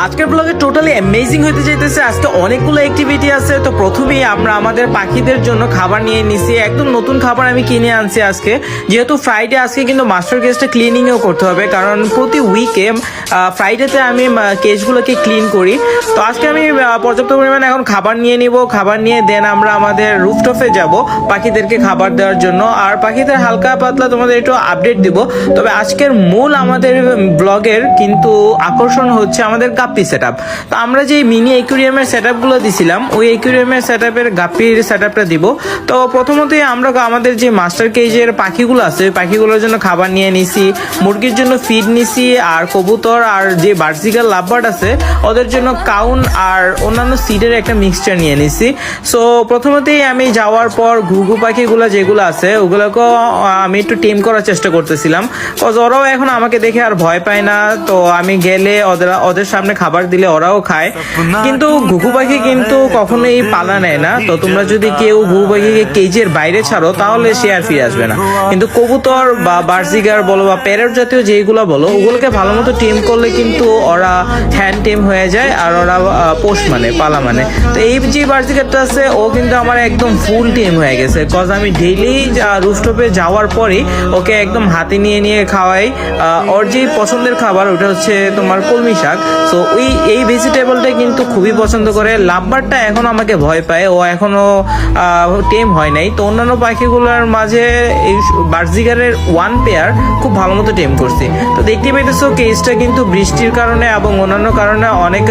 আজকের ব্লগে totally amazing হতে যাইতেছে। আজকে অনেকগুলো অ্যাক্টিভিটি আছে। তো প্রথমেই আমরা আমাদের পাখিদের জন্য খাবার নিয়ে নিছি, একদম নতুন খাবার আমি কিনে আনছি আজকে। যেহেতু ফ্রাইডে আজকে কিন্তু মাস্টার কেজটা ক্লিনিংও করতে হবে, কারণ প্রতি উইকে ফ্রাইডেতে আমি কেজগুলোকে ক্লিন করি। তো আজকে আমি পর্যাপ্ত পরিমাণে এখন খাবার নিয়ে নিব, খাবার নিয়ে দেন আমরা আমাদের রুফটপে যাব পাখিদেরকে খাবার দেওয়ার জন্য। আর পাখিদের হালকা পাতলা তোমাদের একটু আপডেট দিব। তবে আজকের মূল আমাদের ব্লগের কিন্তু আকর্ষণ হচ্ছে আমাদের গাপ্পি সেটআপ। তো আমরা যে মিনি অ্যাকুয়ারিয়ামের সেটআপগুলো দিছিলাম, ওই অ্যাকুয়ারিয়ামের সেটআপের গাপ্পির সেটআপটা দিব। তো প্রথমতই আমরা আমাদের যে মাস্টার কেজের পাখিগুলো আছে, ওই পাখিগুলোর জন্য খাবার নিয়ে নিছি, মুরগির জন্য ফিড নিছি, আর কবুতর আর যে বার্জিকাল লাভবার্ড আছে ওদের জন্য কাউন আর অন্যান্য সিডের একটা মিক্সচার নিয়ে নিছি। সো প্রথমতেই আমি যাওয়ার পর ঘুঘু পাখিগুলো যেগুলো আছে ওগুলোকেও আমি একটু টেম করার চেষ্টা করতেছিলাম, কজ ওরাও এখন আমাকে দেখে আর ভয় পায় না। তো আমি গেলে ওদের সামনে খাবার দিলে ওরাও খায়। কিন্তু ঘুঘু পাখি কিন্তু কখনোই পালা নেয় না। তো তোমরা যদি কেউ ঘুঘু পাখিকে কেজের বাইরে ছাড়ো তাহলে সে আর ফিরে আসবে না। কিন্তু কবুতর বা বার্জিগার বলো বা প্যারট জাতীয় যেগুলো বলো, ওগুলোকে ভালো মতো টেম করলে কিন্তু ওরা হ্যান্ড টেম হয়ে যায় আর ওরা পোষ মানে পালা মানে। তো এই যে বার্জিগারটা আছে ও কিন্তু আমার একদম ফুল টেম হয়ে গেছে, কজ আমি ডেইলি রুফটপে যাওয়ার পরে ওকে একদম হাতে নিয়ে নিয়ে খাওয়াই। ওর যে পছন্দের খাবার ওটা হচ্ছে তোমার কলমি শাক। সো এই ভেজিটেবলটা কিন্তু খুবই পছন্দ করে। লাভবারটা এখন আমাকে ভয় পায়, ও এখনো টেম হয় নাই। তো অন্যান্য পাখিগুলোর মাঝে এই বার্জিগারের ওয়ান পেয়ার খুব ভালো মতো টেম করছি। তো দেখতে পাইতেছো কেজটা কিন্তু বৃষ্টির কারণে এবং অন্যান্য কারণে অনেক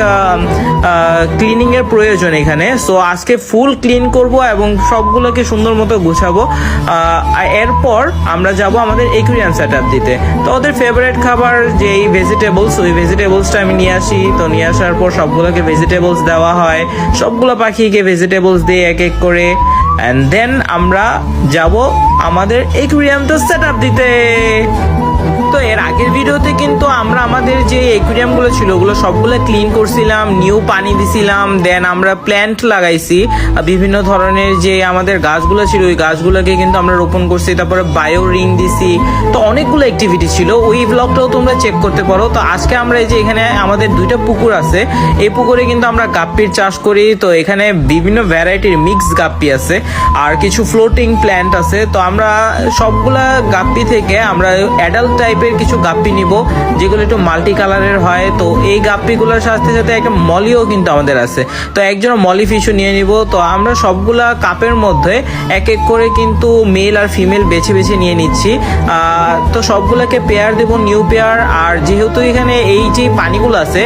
ক্লিনিং এর প্রয়োজন এখানে। সো আজকে ফুল ক্লিন করব এবং সবগুলোকে সুন্দর মতো গুছাবো। এরপর আমরা যাব আমাদের অ্যাকুয়ারিয়াম সেটআপ দিতে। তো ওদের ফেভারিট খাবার যে ভেজিটেবলস, ওই ভেজিটেবলসটা আমি নিয়ে আসি। তো নিয়ে আসার পর সবগুলোকে ভেজিটেবলস দেওয়া হয়, সবগুলো পাখিকে ভেজিটেবলস দিয়ে এক এক করে। অ্যান্ড দেন আমরা যাব আমাদের অ্যাকুয়ারিয়ামটা সেটআপ দিতে। তো এর আগের ভিডিওতে কিন্তু আমরা আমাদের যে অ্যাকুয়ারিয়ামগুলো ছিল ওগুলো সবগুলো ক্লিন করছিলাম, নিউ পানি দিছিলাম, দেন আমরা প্ল্যান্ট লাগাইছি, বিভিন্ন ধরনের যে আমাদের গাছগুলো ছিল ওই গাছগুলোকে কিন্তু আমরা রোপণ করছি, তারপরে বায়ো রিং দিছি। তো অনেকগুলো অ্যাক্টিভিটি ছিল, ওই ব্লগটাও তোমরা চেক করতে পারো। তো আজকে আমরা এই যে এখানে আমাদের দুইটা পুকুর আছে, এই পুকুরে কিন্তু আমরা গাপ্পির চাষ করি। তো এখানে বিভিন্ন ভ্যারাইটির মিক্স গাপ্পি আছে আর কিছু ফ্লোটিং প্ল্যান্ট আছে। তো আমরা সবগুলা গাপ্পি থেকে আমরা অ্যাডাল্ট টাইপের কিছু গাপ্পি নিব যেগুলো একটু মাল্টি কালারের হয়। তো এই গাপ্পিগুলোর সাথে সাথে একটা মলিও কিন্তু আমাদের আছে, তো একজন মলি ফিশও নিয়ে নিব। তো আমরা সবগুলা কাপের মধ্যে এক এক করে কিন্তু মেল আর ফিমেল বেছে বেছে নিয়ে নিচ্ছি। তো সবগুলোকে পেয়ার দেব, নিউ পেয়ার। আর যেহেতু এখানে এই যে পানিগুলো আছে